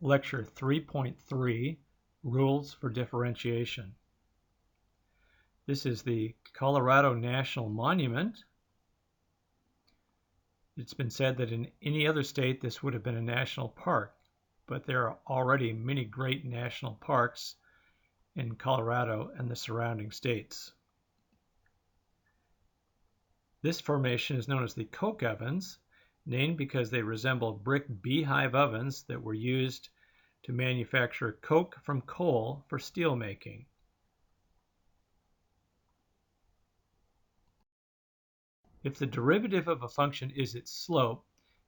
Lecture 3.3, Rules for Differentiation. This is the Colorado National Monument. It's been said that in any other state this would have been a national park, but there are already many great national parks in Colorado and the surrounding states. This formation is known as the coke ovens, named because they resemble brick beehive ovens that were used to manufacture coke from coal for steel making. If the derivative of a function is its slope,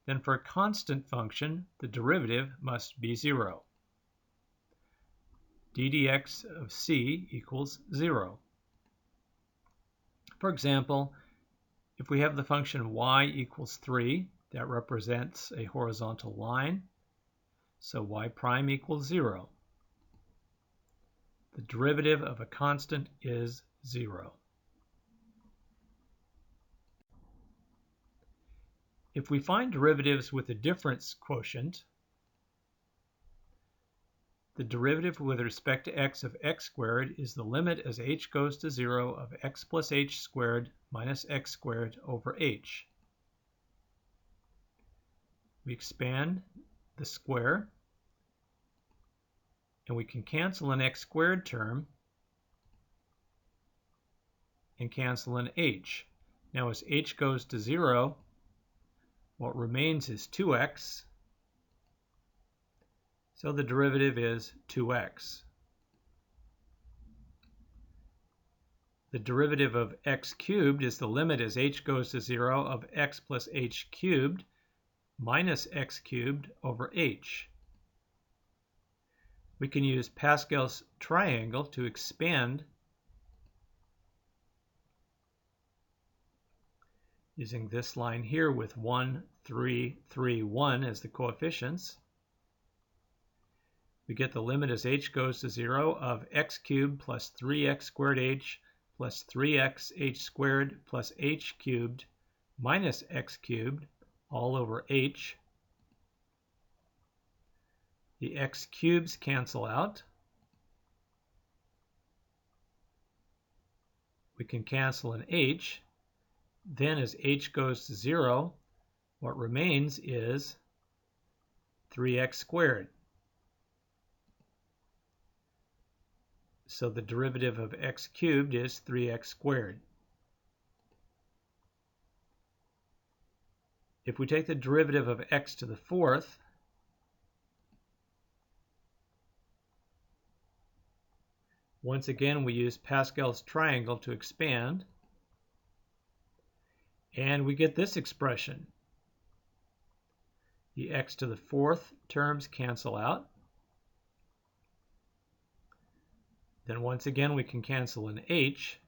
then for a constant function, the derivative must be 0. d dx of c equals 0. For example, if we have the function y equals 3, that represents a horizontal line, so y prime equals 0. The derivative of a constant is 0. If we find derivatives with a difference quotient, the derivative with respect to x of x squared is the limit as h goes to 0 of x plus h squared minus x squared over h. We expand the square, and we can cancel an x squared term and cancel an h. Now as h goes to 0, what remains is 2x, so the derivative is 2x. The derivative of x cubed is the limit as h goes to 0 of x plus h cubed minus x cubed over h. We can use Pascal's triangle to expand using this line here with 1, 3, 3, 1 as the coefficients. We get the limit as h goes to 0 of x cubed plus 3x squared h plus 3x h squared plus h cubed minus x cubed all over h. The x cubes cancel out. We can cancel an h. Then as h goes to 0, what remains is 3x squared. So the derivative of x cubed is 3x squared. If we take the derivative of x to the fourth, once again we use Pascal's triangle to expand, and we get this expression. The x to the fourth terms cancel out. Then once again we can cancel an h.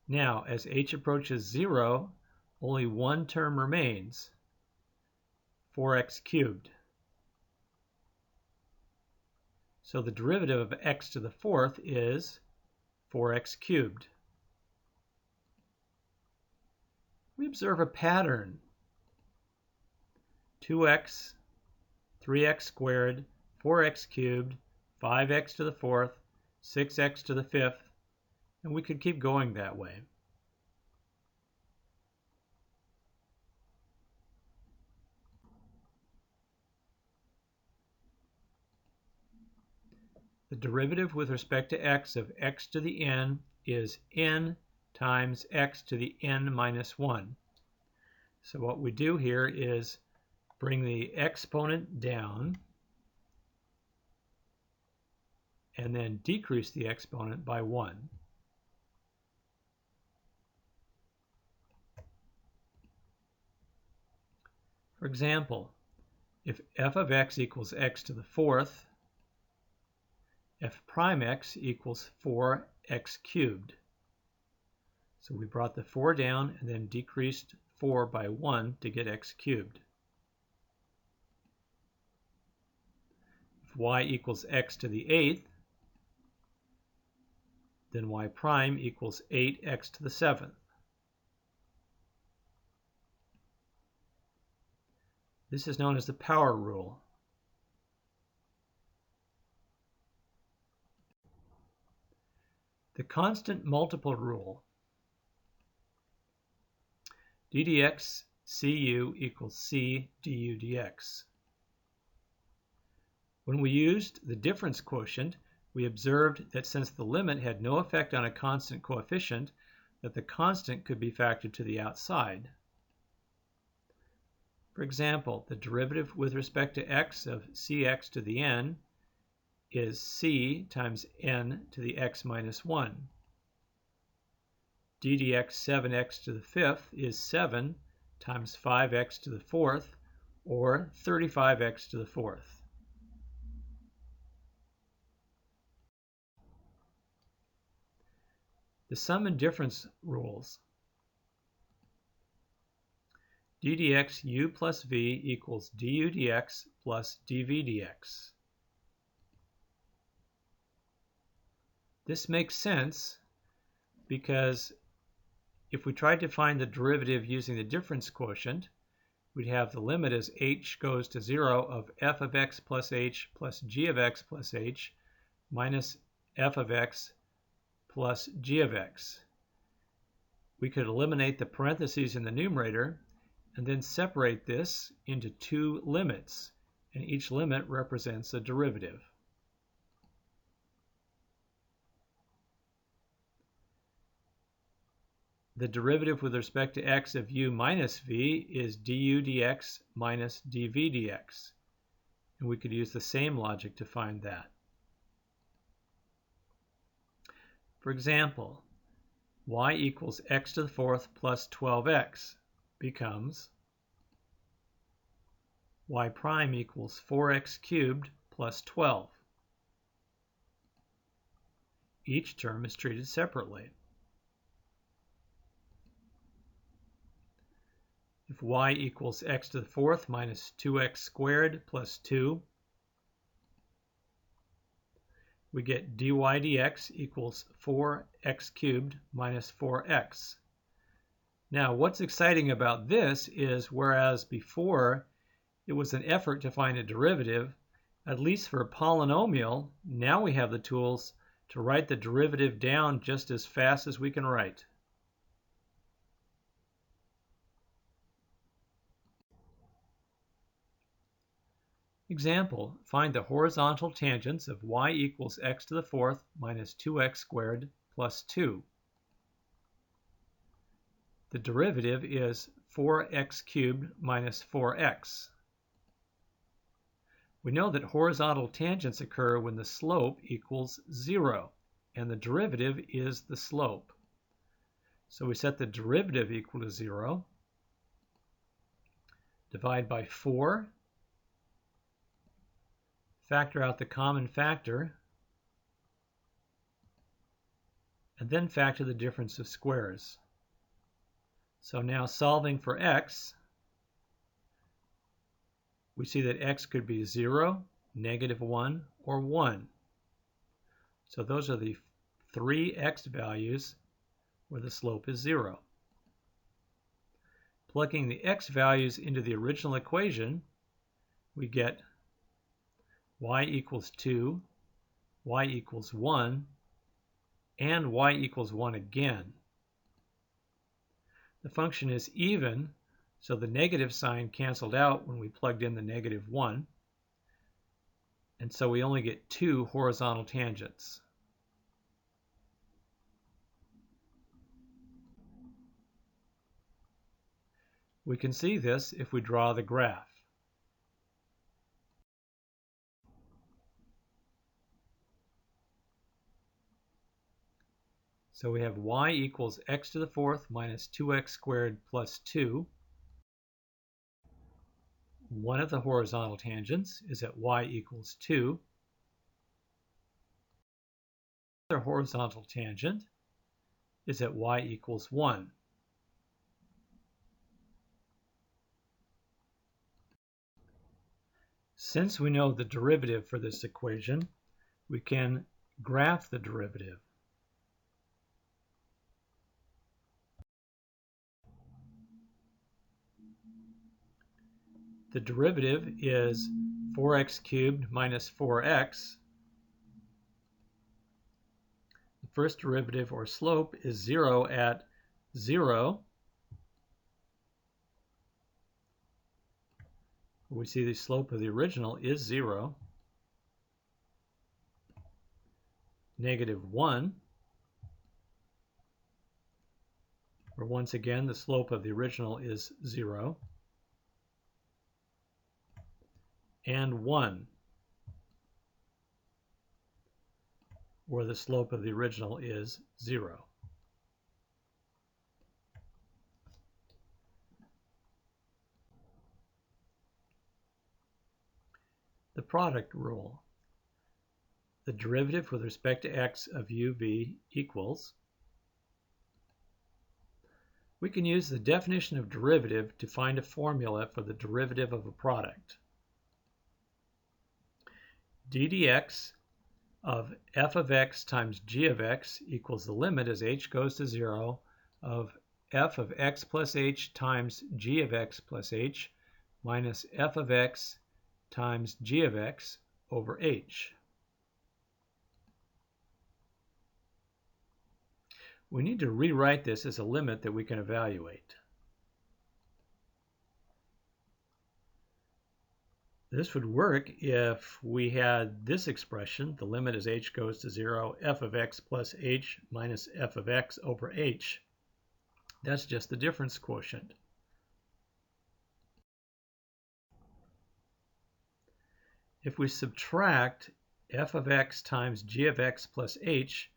Now, as h approaches 0, only one term remains, 4x cubed. So the derivative of x to the fourth is 4x cubed. We observe a pattern. 2x, 3x squared, 4x cubed, 5x to the fourth, 6x to the fifth, and we could keep going that way. The derivative with respect to x of x to the n is n times x to the n minus 1. So what we do here is bring the exponent down and then decrease the exponent by 1. For example, if f of x equals x to the fourth, f prime x equals 4x cubed. So we brought the 4 down and then decreased 4 by 1 to get x cubed. If y equals x to the 8th, then y prime equals 8x to the 7th. This is known as the power rule. The constant multiple rule. d dx cu equals c du dx. When we used the difference quotient, we observed that since the limit had no effect on a constant coefficient, that the constant could be factored to the outside. For example, the derivative with respect to x of cx to the n is c times n to the x minus 1. d dx 7x to the fifth is 7 times 5x to the fourth, or 35x to the fourth. The sum and difference rules. d dx u plus v equals du dx plus dv dx. This makes sense because if we tried to find the derivative using the difference quotient, we'd have the limit as h goes to 0 of f of x plus h plus g of x plus h minus f of x plus g of x. We could eliminate the parentheses in the numerator and then separate this into two limits, and each limit represents a derivative. The derivative with respect to x of u minus v is du dx minus dv dx, and we could use the same logic to find that. For example, y equals x to the fourth plus 12x becomes y prime equals 4x cubed plus 12. Each term is treated separately. If y equals x to the fourth minus 2x squared plus 2, we get dy dx equals 4x cubed minus 4x. Now, what's exciting about this is whereas before it was an effort to find a derivative, at least for a polynomial, now we have the tools to write the derivative down just as fast as we can write. Example, find the horizontal tangents of y equals x to the fourth minus 2x squared plus 2. The derivative is 4x cubed minus 4x. We know that horizontal tangents occur when the slope equals 0, and the derivative is the slope. So we set the derivative equal to 0, divide by 4, factor out the common factor, and then factor the difference of squares. So now solving for x, we see that x could be 0, -1, or 1. So those are the three x values where the slope is 0. Plugging the x values into the original equation, we get y equals 2, y equals 1, and y equals 1 again. The function is even, so the negative sign canceled out when we plugged in the -1, and so we only get 2 horizontal tangents. We can see this if we draw the graph. So we have y equals x to the fourth minus 2x squared plus 2. One of the horizontal tangents is at y equals 2. The other horizontal tangent is at y equals 1. Since we know the derivative for this equation, we can graph the derivative. the derivative is 4x cubed minus 4x. The first derivative, or slope, is 0 at 0. We see the slope of the original is 0. -1, where once again the slope of the original is 0. And 1, where the slope of the original is 0. The product rule. The derivative with respect to x of uv equals. We can use the definition of derivative to find a formula for the derivative of a product. d dx of f of x times g of x equals the limit as h goes to 0 of f of x plus h times g of x plus h minus f of x times g of x over h. We need to rewrite this as a limit that we can evaluate. This would work if we had this expression, the limit as h goes to 0, f of x plus h minus f of x over h. That's just the difference quotient. If we subtract f of x times g of x plus h,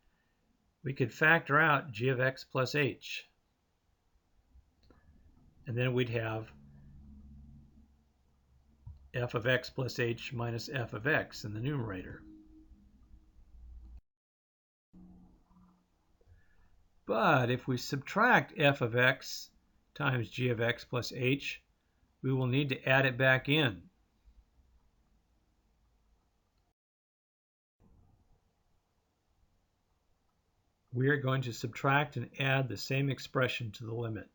we could factor out g of x plus h. And then we'd have f of x plus h minus f of x in the numerator. But if we subtract f of x times g of x plus h, we will need to add it back in. We are going to subtract and add the same expression to the limit.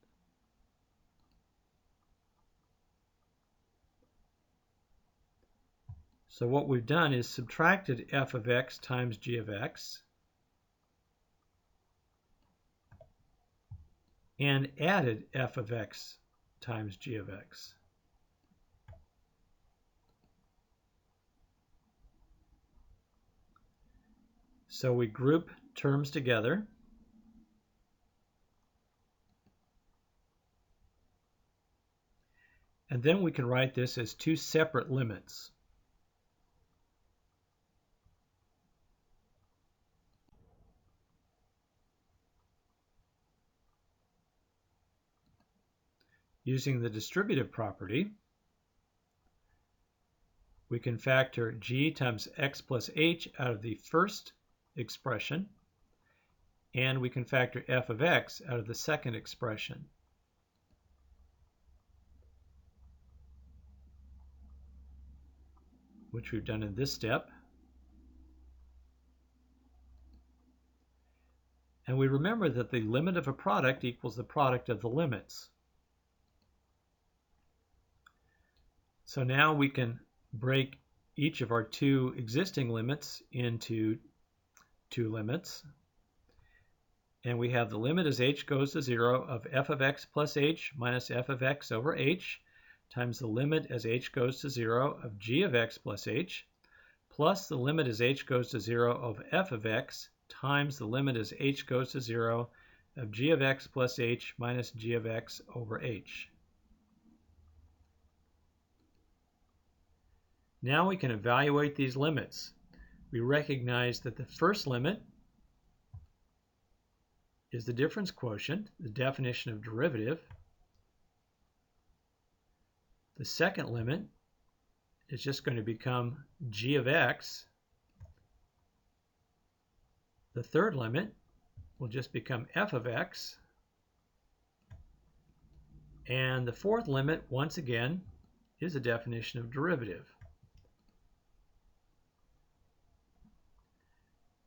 So what we've done is subtracted f of x times g of x and added f of x times g of x. So we group terms together. And then we can write this as two separate limits. Using the distributive property, we can factor g times x plus h out of the first expression, and we can factor f of x out of the second expression. Which we've done in this step. And we remember that the limit of a product equals the product of the limits. So now we can break each of our two existing limits into two limits. And we have the limit as h goes to 0 of f of x plus h minus f of x over h times the limit as h goes to 0 of g of x plus h plus the limit as h goes to 0 of f of x times the limit as h goes to 0 of g of x plus h minus g of x over h. Now we can evaluate these limits. We recognize that the first limit is the difference quotient, the definition of derivative. The second limit is just going to become g of x. The third limit will just become f of x. And the fourth limit, once again, is a definition of derivative.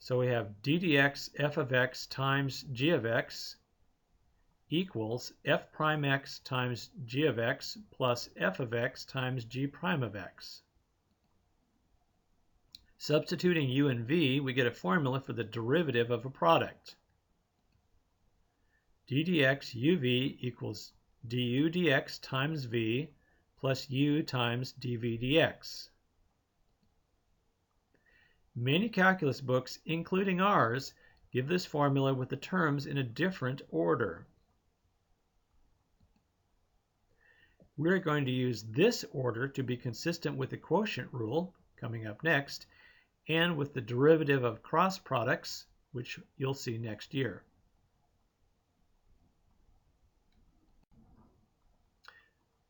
So we have d dx f of x times g of x equals f prime x times g of x plus f of x times g prime of x. Substituting u and v, we get a formula for the derivative of a product. d dx uv equals du dx times v plus u times dv dx. Many calculus books, including ours, give this formula with the terms in a different order. We're going to use this order to be consistent with the quotient rule, coming up next, and with the derivative of cross products, which you'll see next year.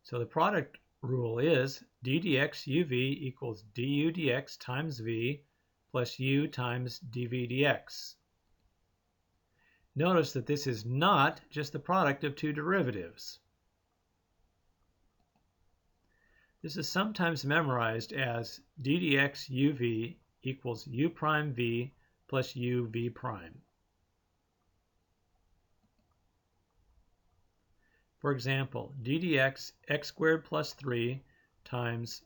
So the product rule is d dx uv equals du dx times v plus u times dv dx. Notice that this is not just the product of two derivatives. This is sometimes memorized as d dx uv equals u prime v plus u v prime. For example, d dx x squared plus 3 times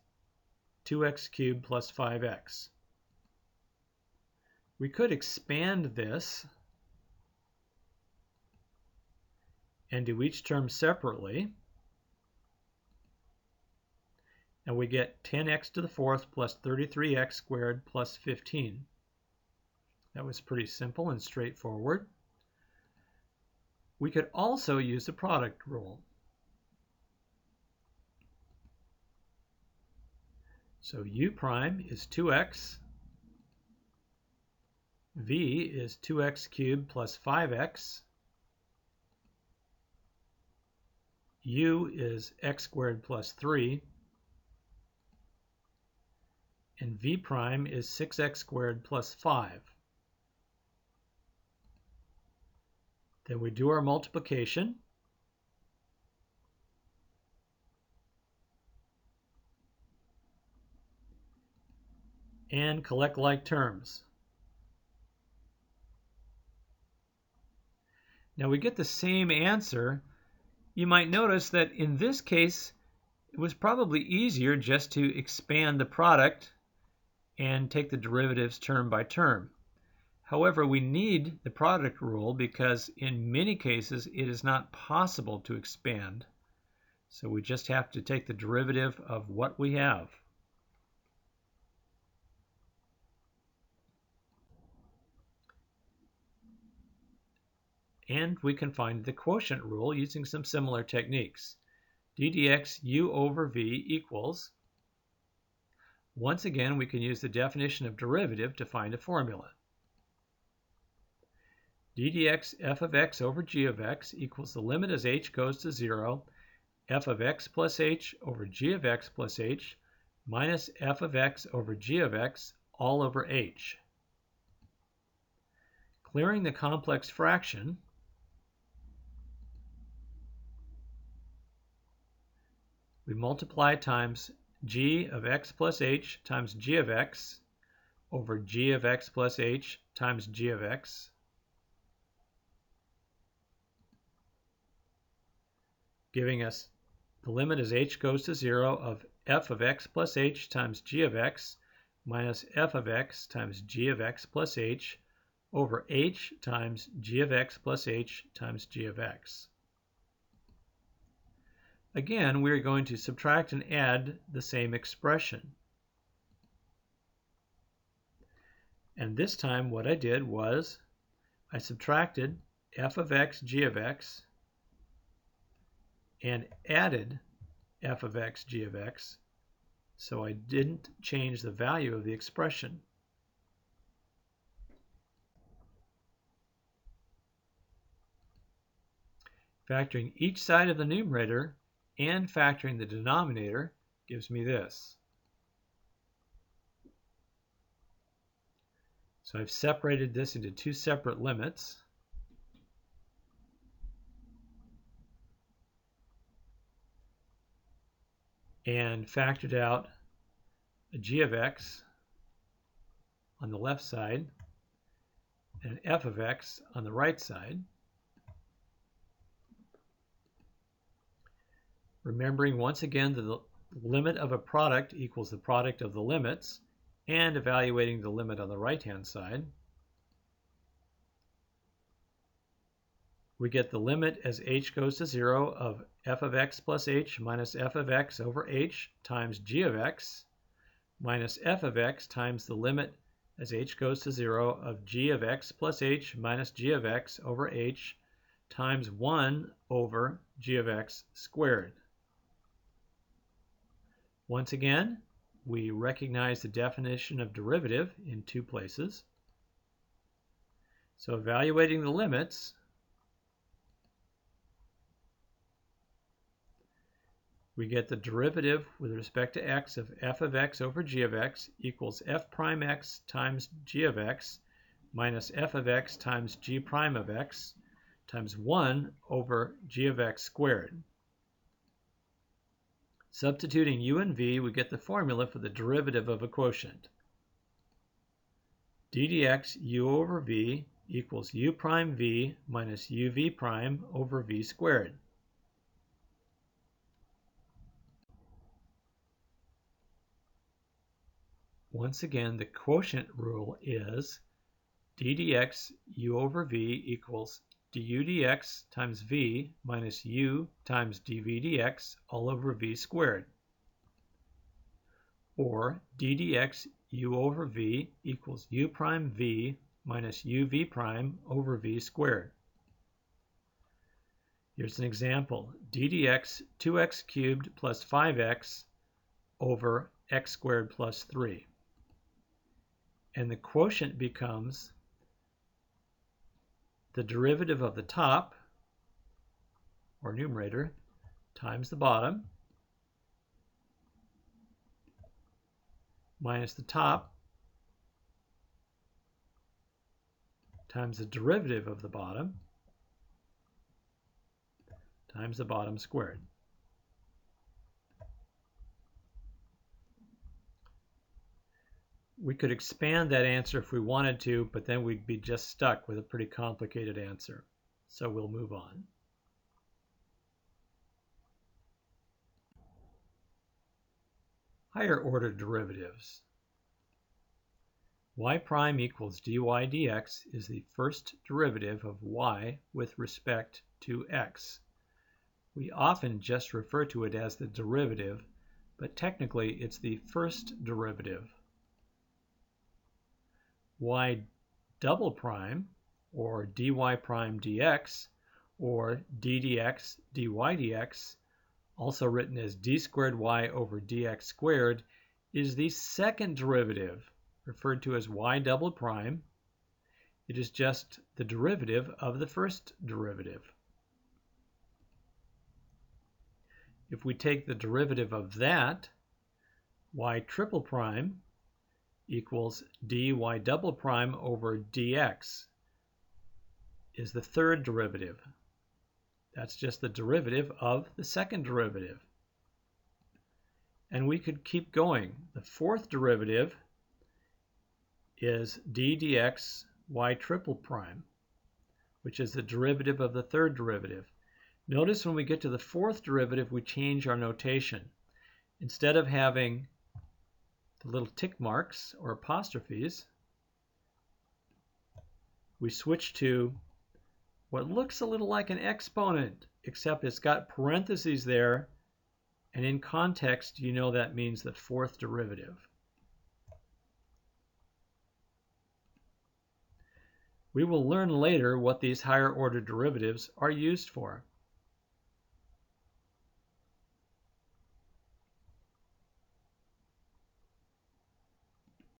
2x cubed plus 5x. We could expand this and do each term separately, and we get 10x to the fourth plus 33x squared plus 15. That was pretty simple and straightforward. We could also use the product rule. So u prime is 2x, v is 2x cubed plus 5x, u is x squared plus 3, and v prime is 6x squared plus 5. Then we do our multiplication. And collect like terms. Now we get the same answer. You might notice that in this case, it was probably easier just to expand the product and take the derivatives term by term. However, we need the product rule because in many cases it is not possible to expand. So we just have to take the derivative of what we have. And we can find the quotient rule using some similar techniques. d dx u over v equals. Once again, we can use the definition of derivative to find a formula. d dx f of x over g of x equals the limit as h goes to 0, f of x plus h over g of x plus h minus f of x over g of x all over h. Clearing the complex fraction, we multiply times g of x plus h times g of x over g of x plus h times g of x, giving us the limit as h goes to 0 of f of x plus h times g of x minus f of x times g of x plus h over h times g of x plus h times g of x. Again, we are going to subtract and add the same expression. And this time what I did was I subtracted f of x g of x and added f of x g of x, so I didn't change the value of the expression. Factoring each side of the numerator and factoring the denominator gives me this. So I've separated this into two separate limits. And factored out a g of x on the left side and an f of x on the right side. remembering once again that the limit of a product equals the product of the limits, and evaluating the limit on the right-hand side. We get the limit as h goes to 0 of f of x plus h minus f of x over h times g of x minus f of x times the limit as h goes to 0 of g of x plus h minus g of x over h times 1 over g of x squared. Once again, we recognize the definition of derivative in two places. So evaluating the limits, we get the derivative with respect to x of f of x over g of x equals f prime x times g of x minus f of x times g prime of x times 1 over g of x squared. Substituting u and v, we get the formula for the derivative of a quotient. d dx u over v equals u prime v minus uv prime over v squared. Once again, the quotient rule is d dx u over v equals du dx times v minus u times dv dx all over v squared. Or d dx u over v equals u prime v minus uv prime over v squared. Here's an example. d dx 2x cubed plus 5x over x squared plus 3. And the quotient becomes the derivative of the top, or numerator, times the bottom, minus the top times the derivative of the bottom times the bottom squared. We could expand that answer if we wanted to, but then we'd be just stuck with a pretty complicated answer. So we'll move on. Higher order derivatives. Y prime equals dy dx is the first derivative of y with respect to x. We often just refer to it as the derivative, but technically it's the first derivative. Y double prime, or dy prime dx, or d dx dy dx, also written as d squared y over dx squared, is the second derivative, referred to as y double prime. It is just the derivative of the first derivative. If we take the derivative of that, y triple prime equals dy double prime over dx is the third derivative. That's just the derivative of the second derivative. And we could keep going. The fourth derivative is d dx y triple prime, which is the derivative of the third derivative. Notice when we get to the fourth derivative, we change our notation. Instead of having the little tick marks or apostrophes, we switch to what looks a little like an exponent, except it's got parentheses there, and in context you know that means the fourth derivative. We will learn later what these higher order derivatives are used for.